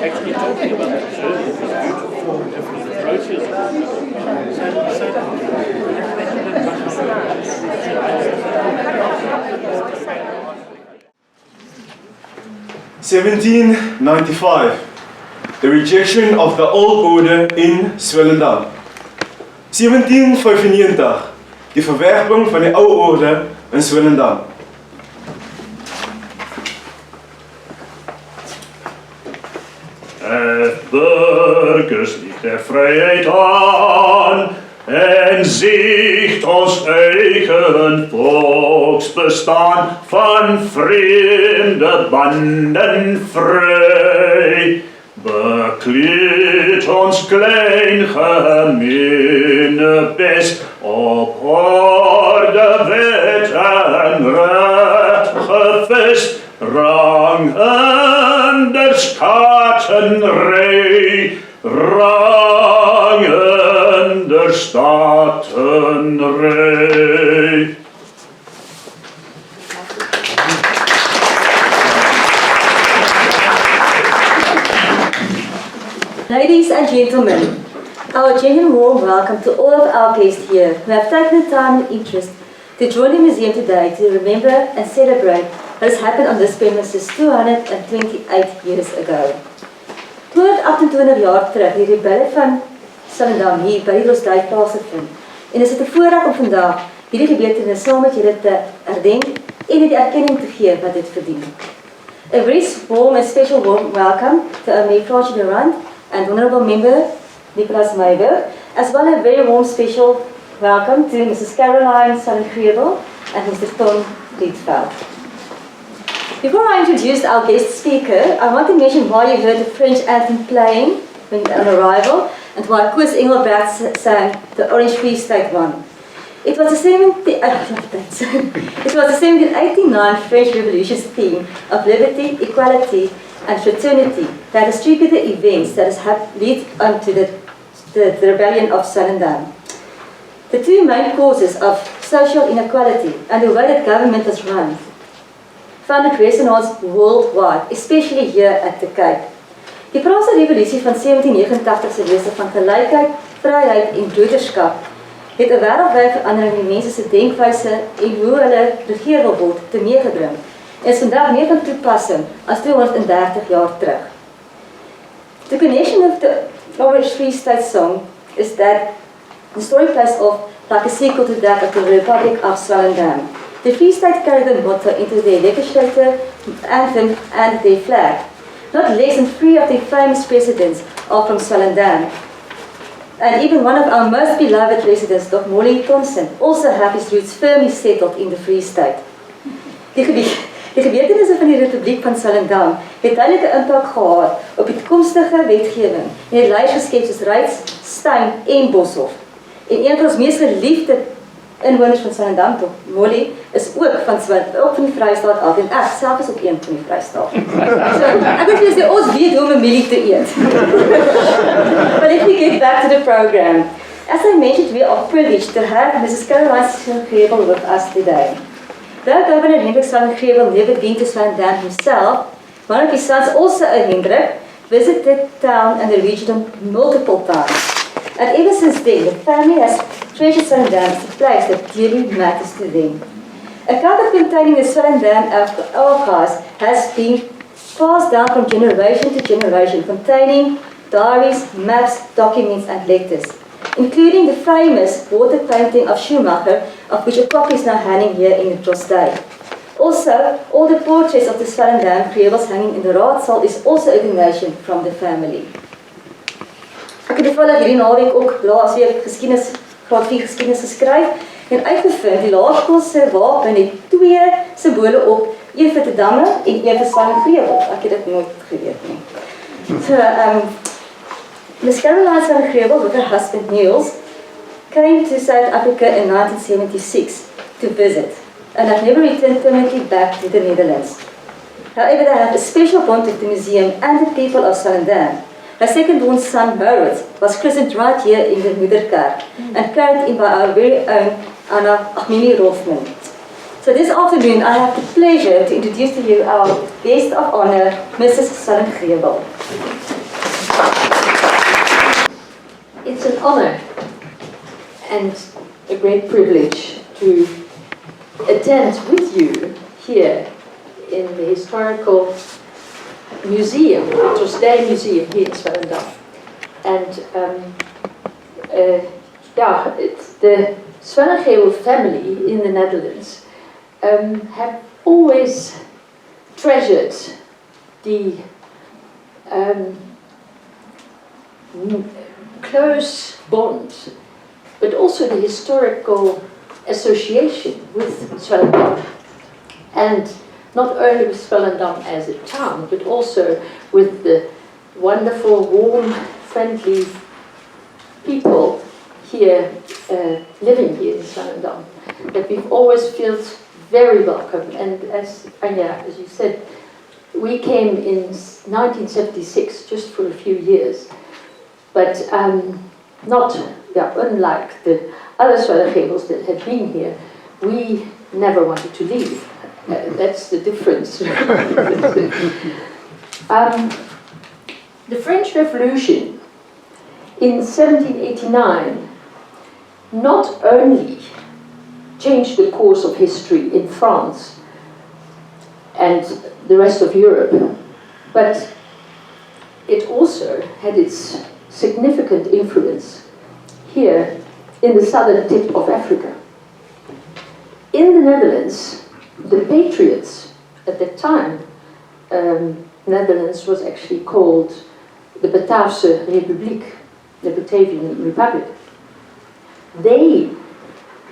Actually talking about the journey is beautiful, different approaches. 1795, the rejection of the old order in Swellendam. 1795, die verwerping van die ou orde in Swellendam. Burgers nicht der Freiheit an, entsicht ons eigen volksbestaan van vreemde banden vrij. Bekleed ons klein gemene best op orde, wet en recht gevest, rangen der Staatenrij, rangen der Staatenrij. Ladies and gentlemen, our genuine warm welcome to all of our guests here who have taken the time and interest to join the museum today to remember and celebrate what has happened on this premises 228 years ago. 228 jaar terug die rebelle van Swellendam hier by die Losdijk plaasgevind. En is dit 'n voorreg om vandag hierdie gebeurtenis saam met julle te herdenk en die erkenning te gee wat dit verdien. A very warm and special warm welcome to our Mayor Durant and Honourable Member Nicholas Myburgh, as well as a very warm special welcome to Mrs. Caroline Sonnenkribel and Mr. Tom Rietveld. Before I introduce our guest speaker, I want to mention why you heard the French anthem playing on arrival and why Koos Engelbrecht sang the Orange Free State one. It was the 1789 French Revolution's theme of liberty, equality, and fraternity that has triggered the events that has led on to the rebellion of Swellendam. The two main causes of social inequality and the way that government is run found resonance worldwide, especially here at the Cape. Die Franse revolusie van 1789 se wese van gelykheid, vryheid en broederskap het 'n wêreldwye verandering in mense se denkwyse en hoe hulle regeer wil word teweegbring. En is vandag meer van toepassing as 230 jaar terug. The connection of the Orange Free State song is that the story plays off like a sequel to that of the Republic of Swellendam. The Free State carried the motto into their legislature, anthem and their flag. Not less than 3 of their famous presidents are from Swellendam. And even one of our most beloved residents, Dr. Molly Thompson, also have his roots firmly settled in the Free State. Die gebeurtenisse van die Republiek van Swellendam het duidelike impak gehad op die toekomstige wetgewing en het leiers geskep soos Ryds, Steyn en Boshoff. En een van ons mees geliefde inwoners van Swellendam, Dr. Molly, is ook van die Vrystaat af en ek self is ook een van die Vrystaat. So, ek wil sê, ons weet hoe om 'n mielie te eet. But let me get back to the program. As I mentioned, we are privileged to have Mrs. Caroline Sonnenkribel with us today. Though Governor Hendrik Sonnenkribel never been to Swellendam himself, one of his sons, also a Hendrik, visited town and the region multiple times. And ever since then, the family has treasured Swellendam as a place that dearly matters to them. A cupboard containing the Swellendam archives has been passed down from generation to generation, containing diaries, maps, documents and letters, including the famous water painting of Schumacher, of which a copy is now hanging here in the Trostdijk. Also, all the portraits of the Swellendam Kribels hanging in the raadsaal is also a donation from the family. Ek het toevallig hierdie naweek ook laasweek graad 4 geskiedenis geskryf en uitgevind die laerskool se wapen het 2 simbole op, een vir die damme en een vir Sonnenkribel. Ek het dit nooit geweet nie. So, Ms. Caroline Sonnenkribel with her husband Niels came to South Africa in 1976 to visit and have never returned permanently back to the Netherlands. However, they have a special bond with the museum and the people of Swellendam. My second-born son, Maurits, was christened right here in the Myburgh and carried in by our very own Mimi Rolfman. So this afternoon, I have the pleasure to introduce to you our guest of honor, Mrs. Swellendam. It's an honor and a great privilege to attend with you here in the historical museum, the Trosdij Museum here in Swellendam. And it's the Swellendam family in the Netherlands have always treasured the close bond, but also the historical association with Swellendam. And not only with Swellendam as a town, but also with the wonderful, warm, friendly people here, living here in Swellendam, that we've always felt very welcome. And as Anja, as you said, we came in 1976, just for a few years, but unlike the other Swellendamers that had been here, we never wanted to leave. That's the difference. The French Revolution in 1789 not only changed the course of history in France and the rest of Europe, but it also had its significant influence here in the southern tip of Africa. In the Netherlands, the patriots at that time, Netherlands was actually called the Bataafse Republiek, the Batavian Republic. They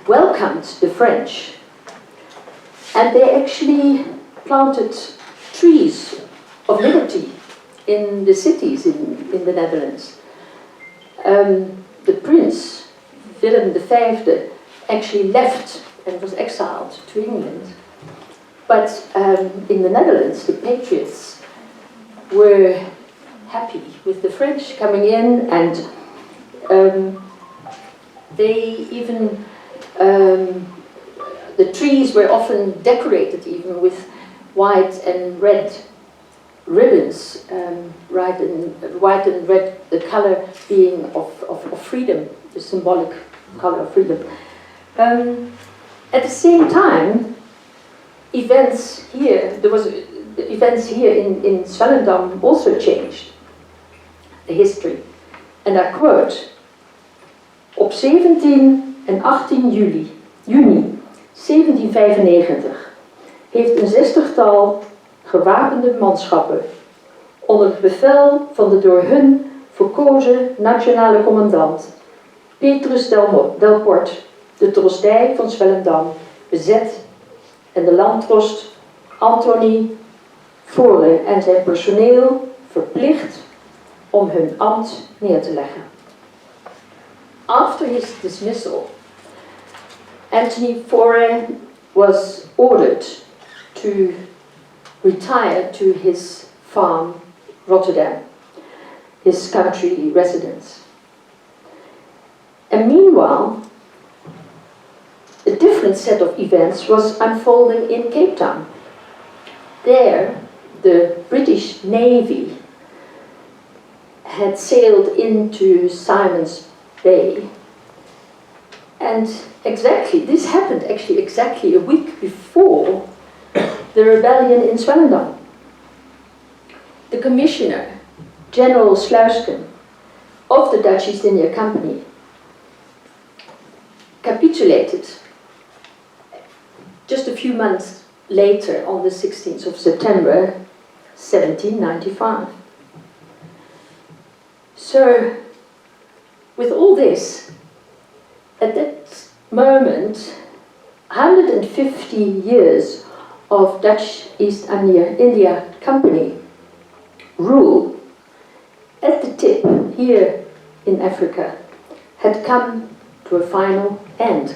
welcomed the French, and they actually planted trees of liberty in the cities in the Netherlands. The Prince, Willem V, actually left and was exiled to England. But in the Netherlands, the patriots were happy with the French coming in, and they even, the trees were often decorated even with white and red ribbons, white and red, the color being of freedom, the symbolic color of freedom. At the same time, events here in Swellendam also changed the history. And I quote, op 17 en 18 juni 1795 heeft een 60-tal gewapende manschappen onder het bevel van de door hun verkozen nationale commandant Petrus Delport de Trosdij van Swellendam bezet en de landtrost Anthony Vore en zijn personeel verplicht om hun ambt neer te leggen. After his dismissal, Anthony Vore was ordered to retire to his farm, Rotterdam, his country residence. And meanwhile, a different set of events was unfolding in Cape Town. There, the British Navy had sailed into Simon's Bay. And this happened actually exactly a week before the rebellion in Swellendam. The Commissioner, General Sluisken, of the Dutch East India Company, capitulated just a few months later on the 16th of September 1795. So, with all this, at that moment, 150 years of Dutch East India Company rule at the tip here in Africa had come to a final end.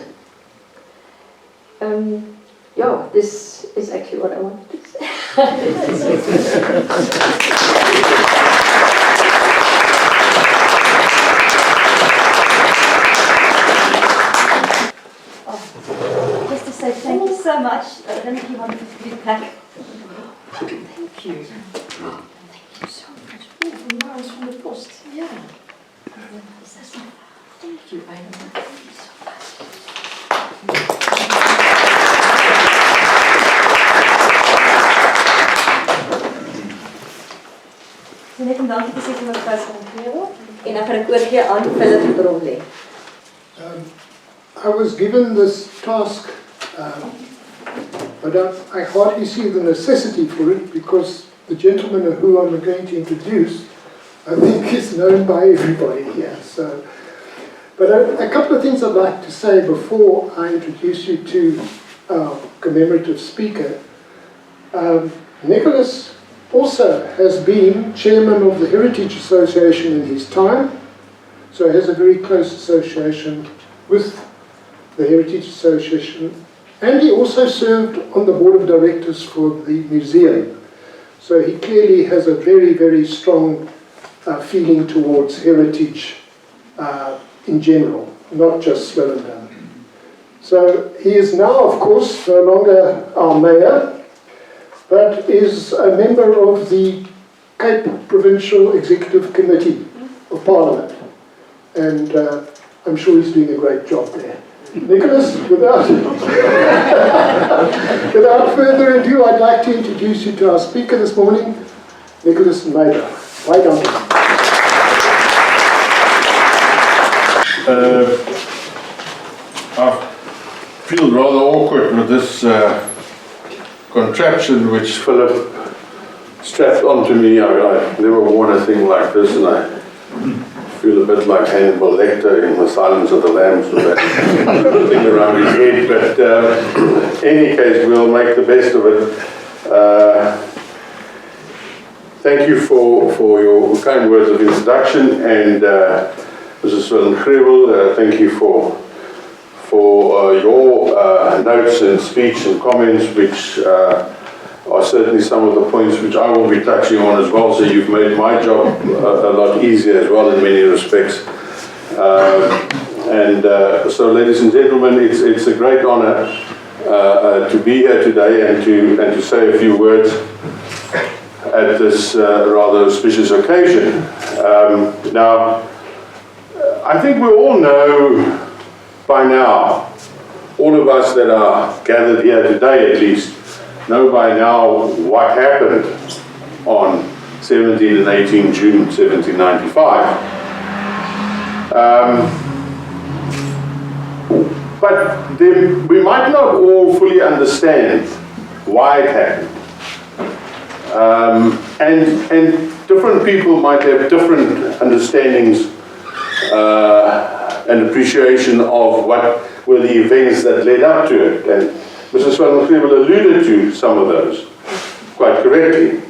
This is actually what I wanted to say. much. I don't know if you want to do back. Thank you. Thank you so much. Oh, from Lars from the Post. Yeah. Thank you, Aina. Thank you so much. Net en dankie gesê vir mevrou Sandrero. En dan gaan ek oorgee aan Philip Bromley. I was given this task, but I hardly see the necessity for it because the gentleman who I'm going to introduce, I think, is known by everybody here. So, but a couple of things I'd like to say before I introduce you to our commemorative speaker. Nicholas also has been chairman of the Heritage Association in his time, so he has a very close association with the Heritage Association, and he also served on the board of directors for the museum. So he clearly has a very, very strong feeling towards heritage in general, not just Swellendam. So he is now, of course, no longer our mayor, but is a member of the Cape Provincial Executive Committee of Parliament. And I'm sure he's doing a great job there. Nicholas, without further ado, I'd like to introduce you to our speaker this morning, Nicholas Myburgh. Why don't you? I feel rather awkward with this contraption which Philip strapped onto me. I've never worn a thing like this, and I feel a bit like Hannibal Lecter in The Silence of the Lambs with that thing around his head. But in any case, we'll make the best of it. Thank you for your kind words of introduction, and Mrs. Swellendam, thank you for your notes and speech and comments, which are certainly some of the points which I will be touching on as well. So you've made my job a lot easier as well in many respects. So, ladies and gentlemen, it's a great honour to be here today and to say a few words at this rather auspicious occasion. Now, I think we all know by now, all of us that are gathered here today at least, know by now what happened on 17 and 18 June 1795. But we might not all fully understand why it happened. And different people might have different understandings and appreciation of what were the events that led up to it. And Mrs. Swellendam alluded to some of those quite correctly.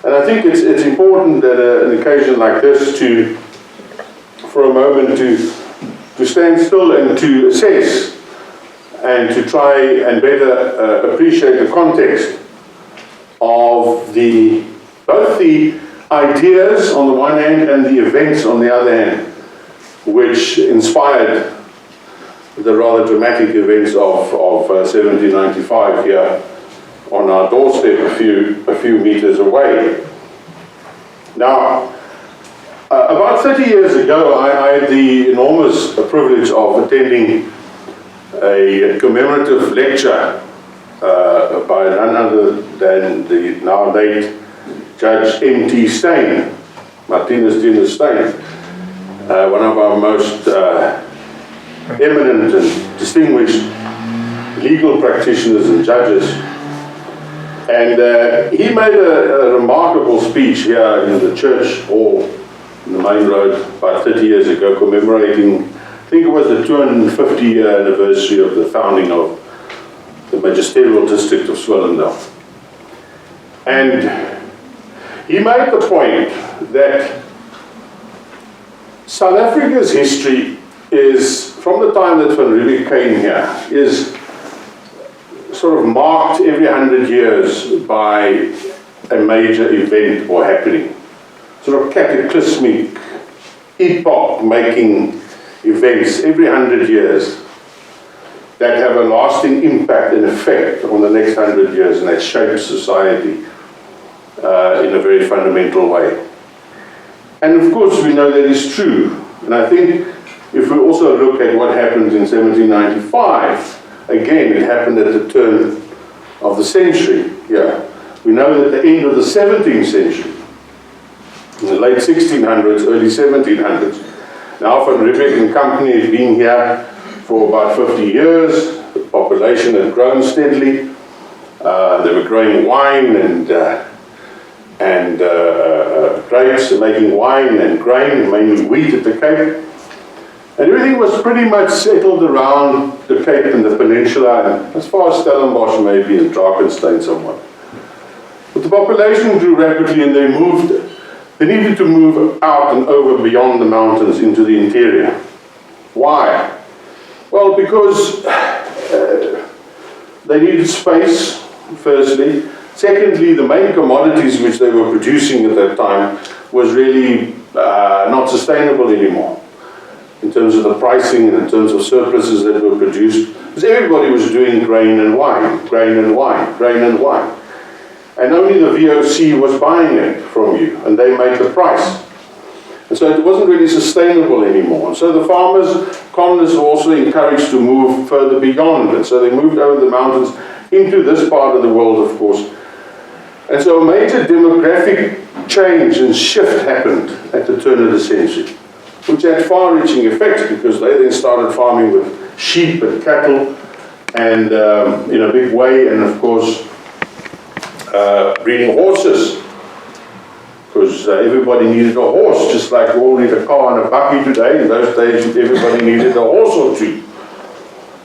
And I think it's important that an occasion like this for a moment to stand still and to assess and to try and better appreciate the context of both the ideas on the one hand and the events on the other hand, which inspired the rather dramatic events of 1795 here on our doorstep a few meters away. Now, about 30 years ago, I had the enormous privilege of attending a commemorative lecture by none other than the now late Judge M.T. Steyn, Martinus Tinus Steyn, one of our most eminent and distinguished legal practitioners and judges. And he made a remarkable speech here in the church hall in the main road about 30 years ago, commemorating, I think it was the 250-year anniversary of the founding of the magisterial district of Swellendam. And he made the point that South Africa's history is, from the time that Van Riebeeck came here, is sort of marked every 100 years by a major event or happening. Sort of cataclysmic, epoch-making events every 100 years. that have a lasting impact and effect on the next 100 years, and that shape society in a very fundamental way. And of course we know that is true. And I think if we also look at what happened in 1795, again it happened at the turn of the century. Yeah. We know that at the end of the 17th century, in the late 1600s, early 1700s, now Van Riebeeck and Company has been here for about 50 years. The population had grown steadily. They were growing wine and grapes, and making wine and grain, mainly wheat at the Cape. And everything was pretty much settled around the Cape and the peninsula, and as far as Stellenbosch maybe, and Drakenstein somewhat. But the population grew rapidly, and they needed to move out and over beyond the mountains into the interior. Why? Well, because they needed space, firstly. Secondly, the main commodities which they were producing at that time was really not sustainable anymore in terms of the pricing and in terms of surpluses that were produced, because everybody was doing grain and wine, grain and wine, grain and wine. And only the VOC was buying it from you, and they made the price. And so it wasn't really sustainable anymore. And so the colonists were also encouraged to move further beyond, and so they moved over the mountains into this part of the world, of course. And so a major demographic change and shift happened at the turn of the century, which had far-reaching effects, because they then started farming with sheep and cattle, and in a big way, and of course breeding horses, because everybody needed a horse, just like we all need a car and a buggy today. In those days, everybody needed a horse or two.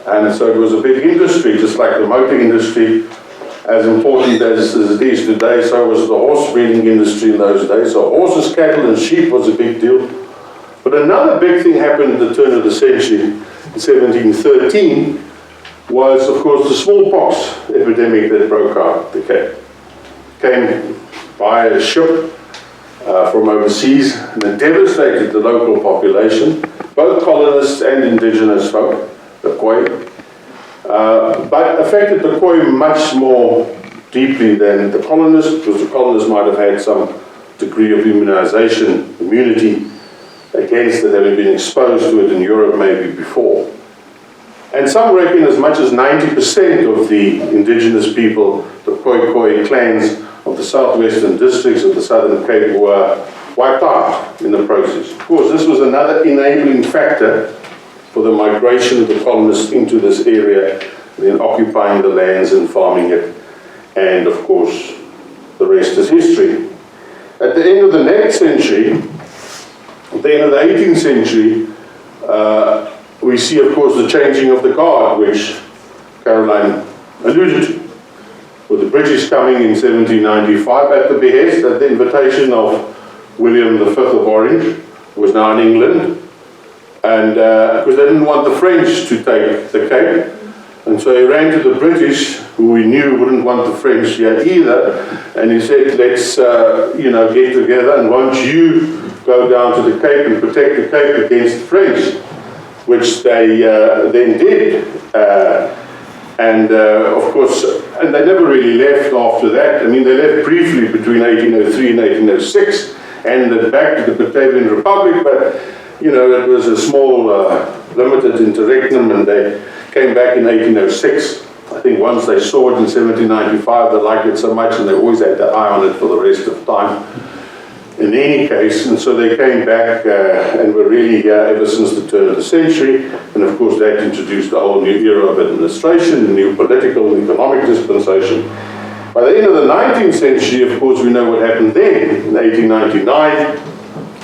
And so it was a big industry, just like the motor industry, as important as it is today, so was the horse breeding industry in those days. So horses, cattle, and sheep was a big deal. But another big thing happened at the turn of the century, in 1713, was, of course, the smallpox epidemic that broke out at the Cape. Came by a ship from overseas, and it devastated the local population, both colonists and indigenous folk, the Khoi, but affected the Khoi much more deeply than the colonists, because the colonists might have had some degree of immunity against it, having been exposed to it in Europe maybe before. And some reckon as much as 90% of the indigenous people, the Khoi clans of the southwestern districts of the Southern Cape, were wiped out in the process. Of course, this was another enabling factor for the migration of the colonists into this area, and then occupying the lands and farming it, and of course, the rest is history. At the end of the next century, at the end of the 18th century, we see, of course, the changing of the guard, which Caroline alluded to, with the British coming in 1795 at the behest, at the invitation of William V of Orange, who was now in England, and because they didn't want the French to take the Cape, and so he ran to the British, who we knew wouldn't want the French here either, and he said, let's get together, and won't you go down to the Cape and protect the Cape against the French, which they then did. Of course, and they never really left after that. I mean, they left briefly between 1803 and 1806, and back to the Batavian Republic, but, it was a small, limited interregnum, and they came back in 1806. I think once they saw it in 1795, they liked it so much, and they always had their eye on it for the rest of the time. In any case, and so they came back and were really here ever since the turn of the century, and of course that introduced a whole new era of administration, a new political and economic dispensation. By the end of the 19th century, of course, we know what happened then, in 1899,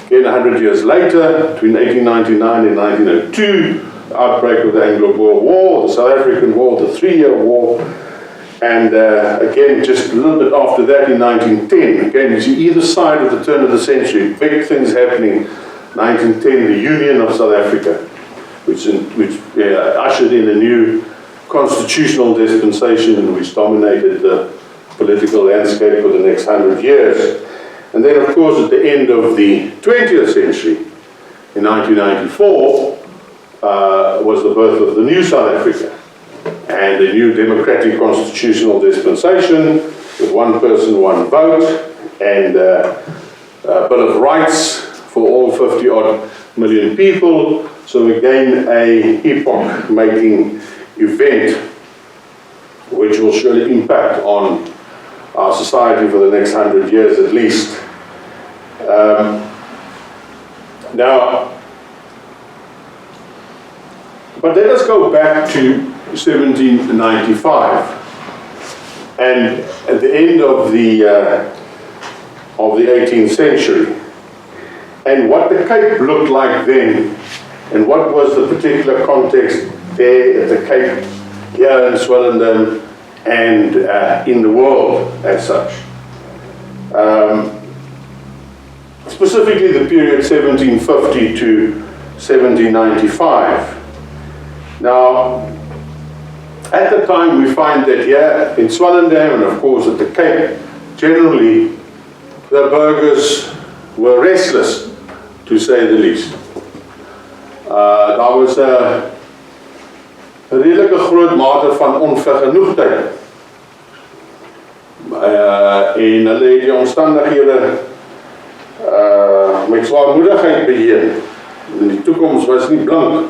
again 100 years later, between 1899 and 1902, the outbreak of the Anglo-Boer War, the South African War, the 3-year war, and again, just a little bit after that in 1910, again, you see either side of the turn of the century, big things happening. 1910, the Union of South Africa, which ushered in a new constitutional dispensation, which dominated the political landscape for the next 100 years. And then, of course, at the end of the 20th century, in 1994, was the birth of the new South Africa. and a new democratic constitutional dispensation with one person, one vote, and a Bill of Rights for all 50-odd million people. So again, a epoch-making event which will surely impact on our society for the next 100 years at least. But let us go back to 1795, and at the end of the 18th century, and what the Cape looked like then, and what was the particular context there at the Cape, here in Swellendam, and in the world as such. Specifically the period 1750 to 1795. Now, at the time we find that here in Swellendam, and of course at the Cape, generally the burghers were restless, to say the least. Daar was 'n redelike groot mate van onvergenoegdheid. En hulle het die omstandighede met zwaarmoedigheid beheer. En die toekoms was nie blink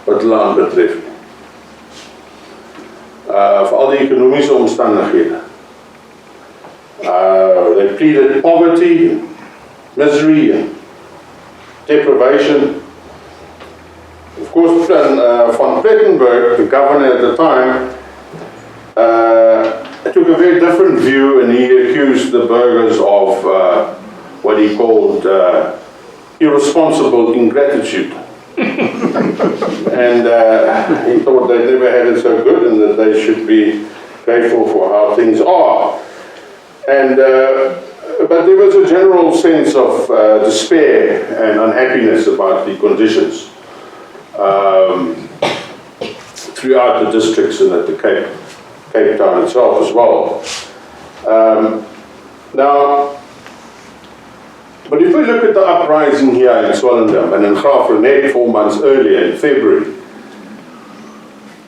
wat hulle aanbetref. Veral die ekonomiese omstandighede. They pleaded poverty, misery, and deprivation. Of course, Van Plettenberg, the governor at the time, took a very different view, and he accused the burghers of what he called irresponsible ingratitude. And he thought they'd never had it so good and that they should be grateful for how things are. And but there was a general sense of despair and unhappiness about the conditions throughout the districts and at the Cape Town itself as well. But if we look at the uprising here in Swellendam and in Graafrenet 4 months earlier in February,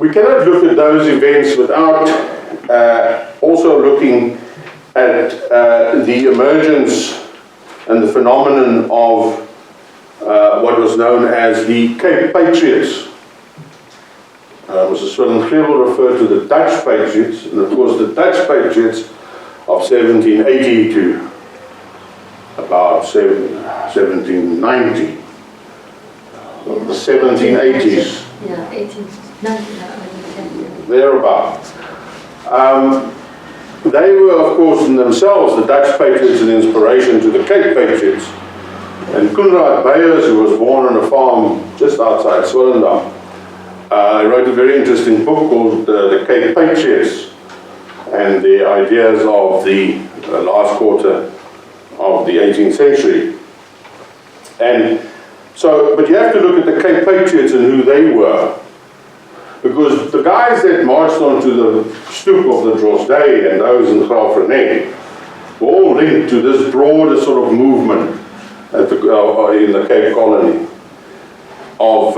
we cannot look at those events without also looking at the emergence and the phenomenon of what was known as the Cape Patriots. Mr. Swellendam referred to the Dutch Patriots, and of course the Dutch Patriots of 1780 to about 1790, the 1780s. Yeah, 1890. Thereabout. They were, of course, in themselves, the Dutch Patriots, an inspiration to the Cape Patriots. And Koenraad Beyers, who was born on a farm just outside Swellendam, wrote a very interesting book called The Cape Patriots, and the ideas of the last quarter of the 18th century. And so, but you have to look at the Cape Patriots and who they were, because the guys that marched onto the stoep of the Drosdey and those in Graafrenet were all linked to this broader sort of movement at the, in the Cape Colony of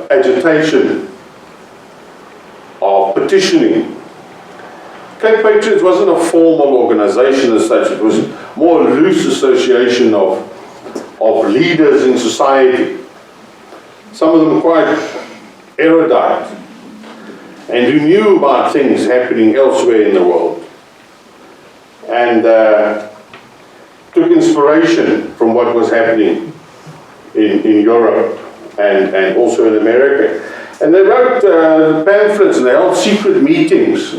agitation, of petitioning. Cape Patriots wasn't a formal organization as such, it was more a loose association of leaders in society, some of them quite erudite, and who knew about things happening elsewhere in the world, and took inspiration from what was happening in Europe and also in America. And they wrote pamphlets, and they held secret meetings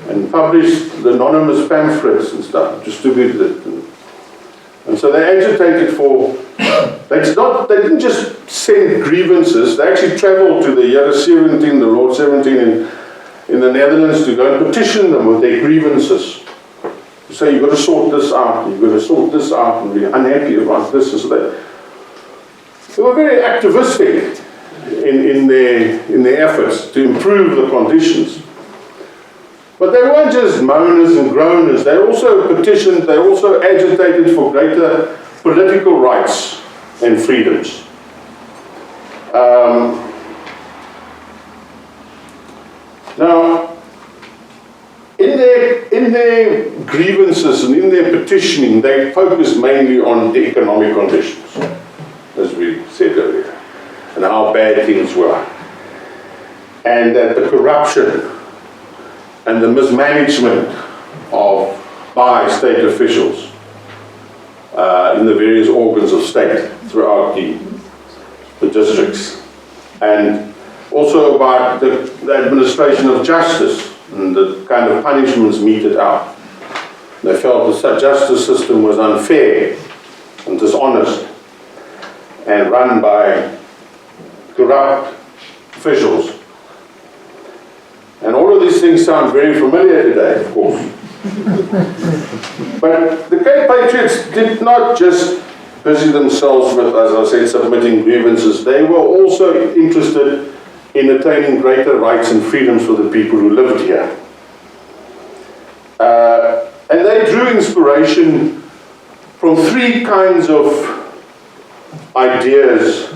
and published anonymous pamphlets and stuff, distributed it. And so they agitated for, they didn't just send grievances, they actually traveled to the year 17, the Lord 17 in the Netherlands to go and petition them with their grievances. To say, you've got to sort this out, you've got to sort this out, and we're unhappy about this and that. They were very activistic in their efforts to improve the conditions. But they weren't just moaners and groaners, they also petitioned, they also agitated for greater political rights and Now, in their grievances and in their petitioning, they focused mainly on the economic conditions, as we said earlier, and how bad things were. And that the corruption and the mismanagement by state officials in the various organs of state throughout the districts, and also about the administration of justice and the kind of punishments meted out. They felt the justice system was unfair and dishonest and run by corrupt officials. And all of these things sound very familiar today, of course. But the Cape Patriots did not just busy themselves with, as I said, submitting grievances. They were also interested in attaining greater rights and freedoms for the people who lived here. And they drew inspiration from three kinds of ideas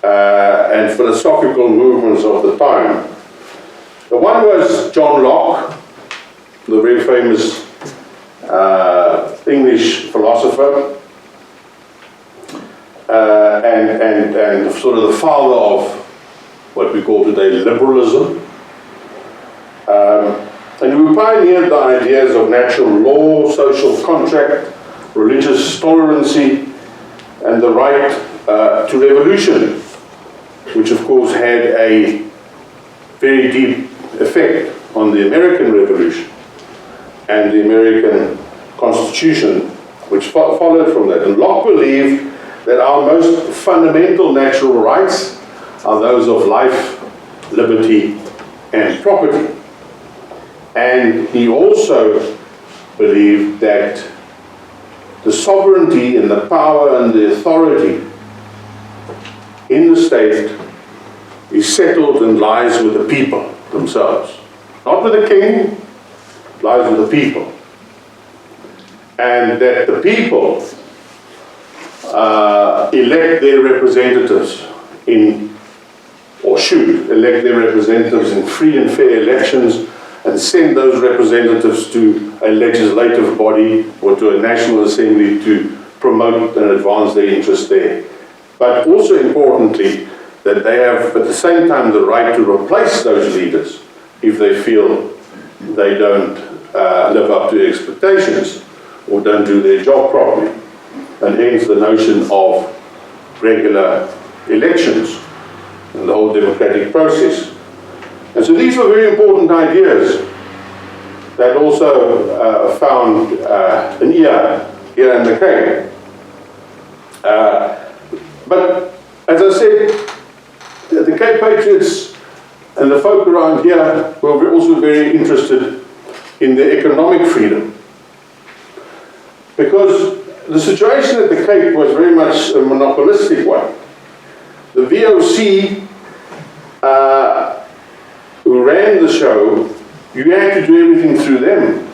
and philosophical movements of the time. The one was John Locke, the very famous English philosopher, and sort of the father of what we call today liberalism. And who pioneered the ideas of natural law, social contract, religious tolerancy, and the right to revolution, which of course had a very deep effect on the American Revolution and the American Constitution, which followed from that. And Locke believed that our most fundamental natural rights are those of life, liberty, and property. And he also believed that the sovereignty and the power and the authority in the state is settled and lies with the people themselves. Not with the king, lies with the people. And that the people elect their representatives or should elect their representatives in free and fair elections, and send those representatives to a legislative body or to a national assembly to promote and advance their interests there. But also importantly, that they have at the same time the right to replace those leaders if they feel they don't live up to expectations or don't do their job properly. And hence the notion of regular elections and the whole democratic process. And so these were very important ideas that also found an ear here in the Cape. But as I said, the Cape Patriots and the folk around here were also very interested in their economic freedom. Because the situation at the Cape was very much a monopolistic one. The VOC who ran the show, you had to do everything through them.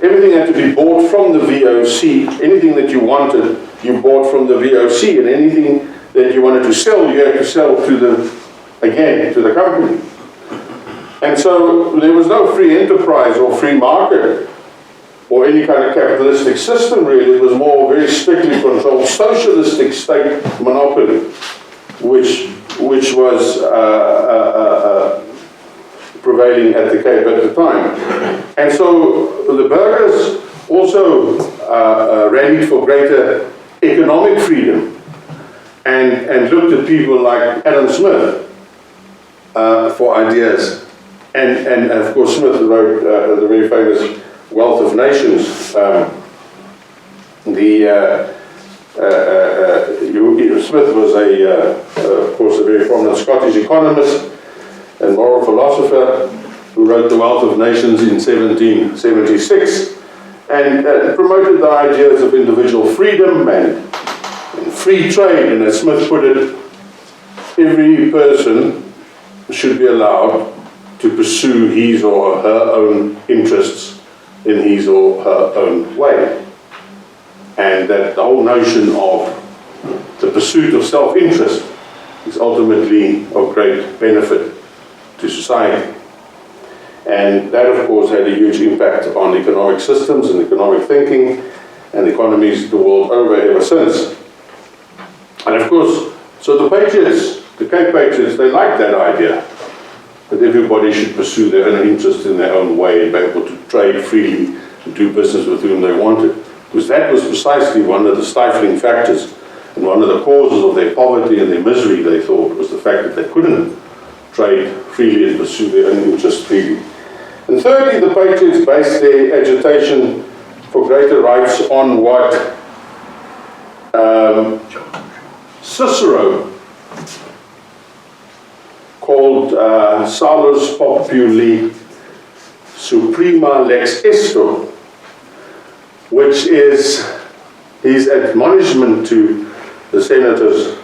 Everything had to be bought from the VOC. Anything that you wanted, you bought from the VOC, and anything that you wanted to sell, you had to sell to the company. And so there was no free enterprise or free market or any kind of capitalistic system really. It was more very strictly controlled socialistic state monopoly, which was prevailing at the Cape at the time. And so the burghers also rallied for greater economic freedom and looked at people like Adam Smith for ideas. And of course Smith wrote the very famous Wealth of Nations. Smith was of course a very prominent Scottish economist and moral philosopher who wrote The Wealth of Nations in 1776 and promoted the ideas of individual freedom and free trade. And as Smith put it, every person should be allowed to pursue his or her own interests in his or her own way. And that the whole notion of the pursuit of self-interest is ultimately of great benefit to society. And that, of course, had a huge impact on economic systems and economic thinking and economies the world over ever since. And of course, so the Patriots, the Cape Patriots, they liked that idea, that everybody should pursue their own interest in their own way and be able to trade freely and do business with whom they wanted. Because that was precisely one of the stifling factors and one of the causes of their poverty and their misery, they thought, was the fact that they couldn't trade freely and pursue their own interest freely. And thirdly, the Patriots based their agitation for greater rights on what Cicero called Salus Populi Suprema Lex Esto, which is his admonishment to the senators,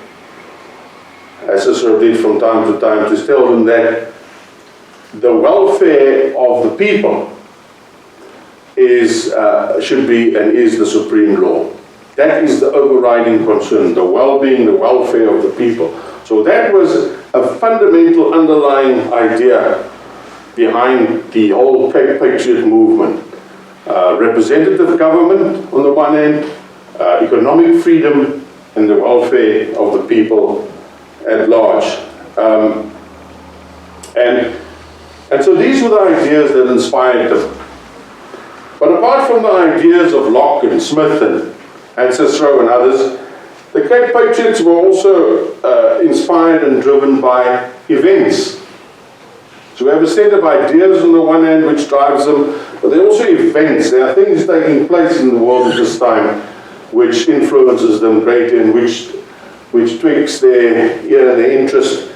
as Cicero did from time to time, to tell them that the welfare of the people should be and is the supreme law. That is the overriding concern, the well-being, the welfare of the people. So that was a fundamental underlying idea behind the whole Patriot movement. Representative government on the one hand, economic freedom, and the welfare of the people at large. And so these were the ideas that inspired them. But apart from the ideas of Locke and Smith and Cicero and others, the Cape Patriots were also inspired and driven by events. So we have a set of ideas on the one hand which drives them, but there are also events. There are things taking place in the world at this time which influences them greatly and which tweaks their ear and their interest.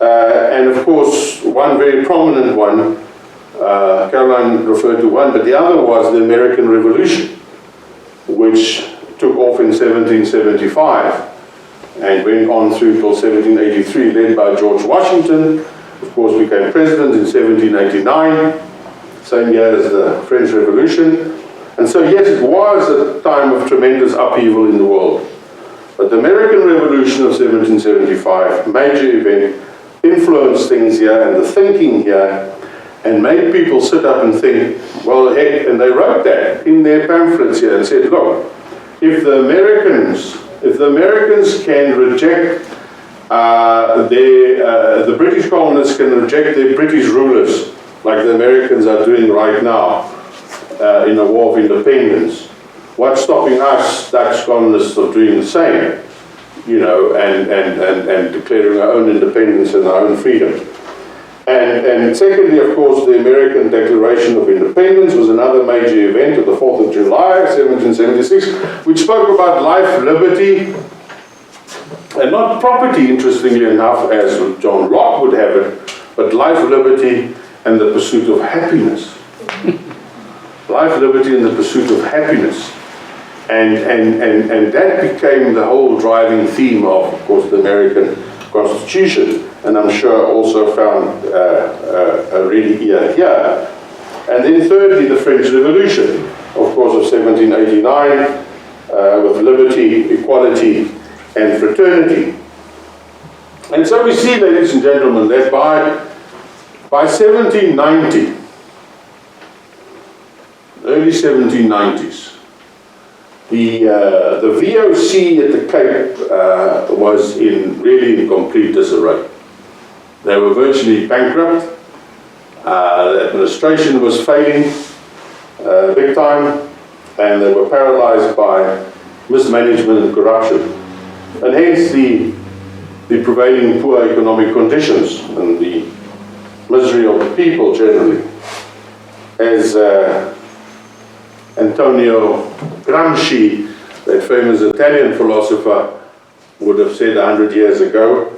And of course, one very prominent one, Caroline referred to one, but the other was the American Revolution, which took off in 1775 and went on through till 1783, led by George Washington. Of course, became president in 1789, same year as the French Revolution. And so, yes, it was a time of tremendous upheaval in the world. But the American Revolution of 1775, major event, influenced things here and the thinking here, and made people sit up and think, well, heck, and they wrote that in their pamphlets here and said, look, if the Americans can reject the British colonists can reject their British rulers, like the Americans are doing right now in a war of independence, what's stopping us, Dutch colonists, of doing the same, you know, and declaring our own independence and our own freedom? And secondly, of course, the American Declaration of Independence was another major event of the 4th of July, 1776, which spoke about life, liberty, and not property, interestingly enough, as John Locke would have it, but life, liberty, and the pursuit of happiness. Life, liberty, and the pursuit of happiness. And that became the whole driving theme of course, the American Constitution, and I'm sure also found a ready ear here. And then thirdly, the French Revolution, of course, of 1789, with liberty, equality, and fraternity. And so we see, ladies and gentlemen, that by 1790, early 1790s, the VOC at the Cape was really in complete disarray. They were virtually bankrupt. The administration was failing big time, and they were paralyzed by mismanagement and corruption. And hence the prevailing poor economic conditions and the misery of the people generally. As Antonio Gramsci, that famous Italian philosopher, would have said 100 years ago,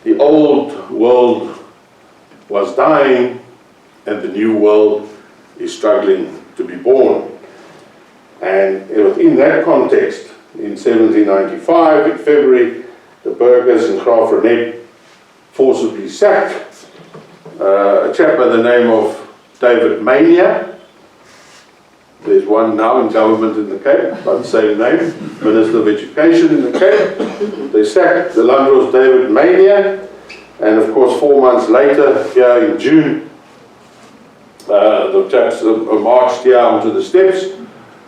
the old world was dying and the new world is struggling to be born. And in that context, in 1795, in February, the Burghers in Graaf Reinet forcibly sacked a chap by the name of David Mania. There's one now in government in the Cape, by the same name, Minister of Education in the Cape. They sacked the Landros David Mania, And of course, 4 months later, here in June, the chaps marched here onto the steps,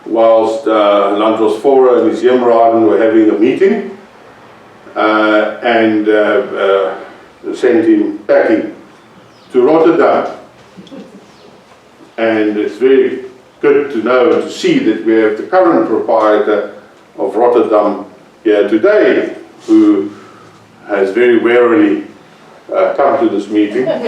whilst Landros Fora and his Jemraden were having a meeting, and sent him packing to Rotterdam. And it's very good to know and to see that we have the current proprietor of Rotterdam here today, who has very warily come to this meeting, and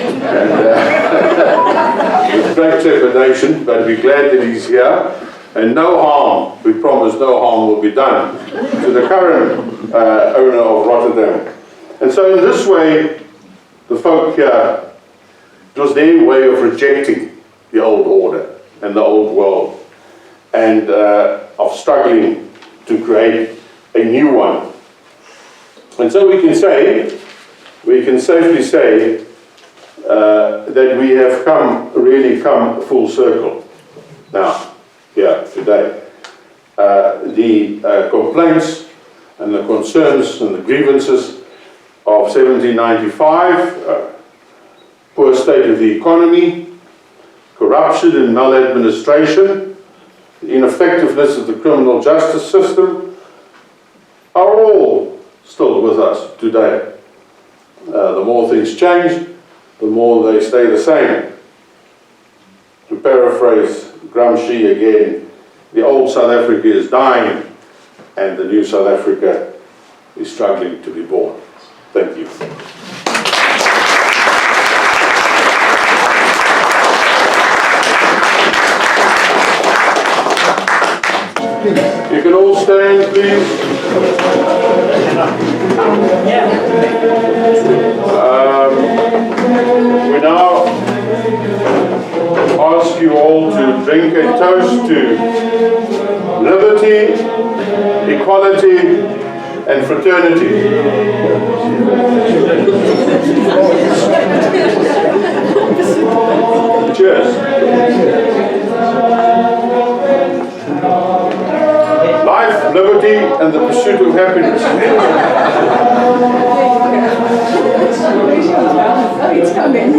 with great trepidation, but we're glad that he's here, and no harm, we promise no harm will be done to the current owner of Rotterdam. And so in this way, the folk here, it was their way of rejecting the old order and the old world, and of struggling to create a new one. And so we can safely say that we have really come full circle now, here today. The complaints and the concerns and the grievances of 1795, poor state of the economy, corruption and maladministration, the ineffectiveness of the criminal justice system, are all still with us today. The more things change, the more they stay the same. To paraphrase Gramsci again, the old South Africa is dying and the new South Africa is struggling to be born. Thank you. You can all stand, please. We now ask you all to drink a toast to liberty, equality, and fraternity. Cheers. Life, liberty, and the pursuit of happiness. It's coming.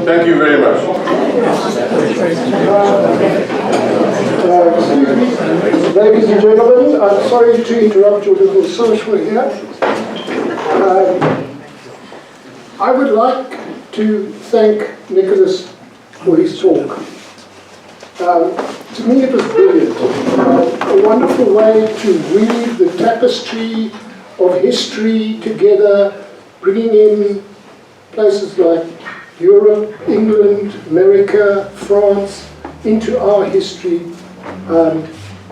Thank you very much. Ladies and gentlemen, I'm sorry to interrupt your little social here. I would like to thank Nicholas for his talk. To me it was brilliant. A wonderful way to weave the tapestry of history together, bringing in places like Europe, England, America, France, into our history.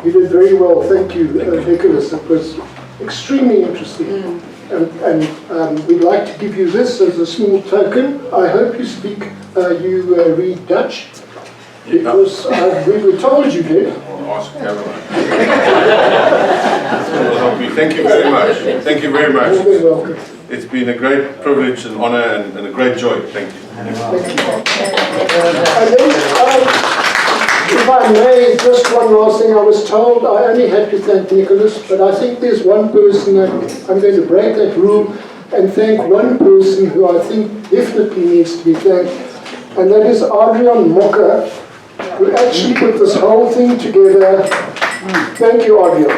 You did very well, thank you, Nicholas. It was extremely interesting. And we'd like to give you this as a small token. I hope you you read Dutch, because we were told you did. I'll ask Caroline. Will help you. Thank you very much. Thank you very much. You're very welcome. It's been a great privilege and honor and a great joy. Thank you. Thank you. And then, if I may, just one last thing. I was told I only had to thank Nicholas, but I think there's one person that I'm going to break that rule and thank one person who I think definitely needs to be thanked, and that is Adrian Mocker, who actually put this whole thing together. Thank you, Adrian.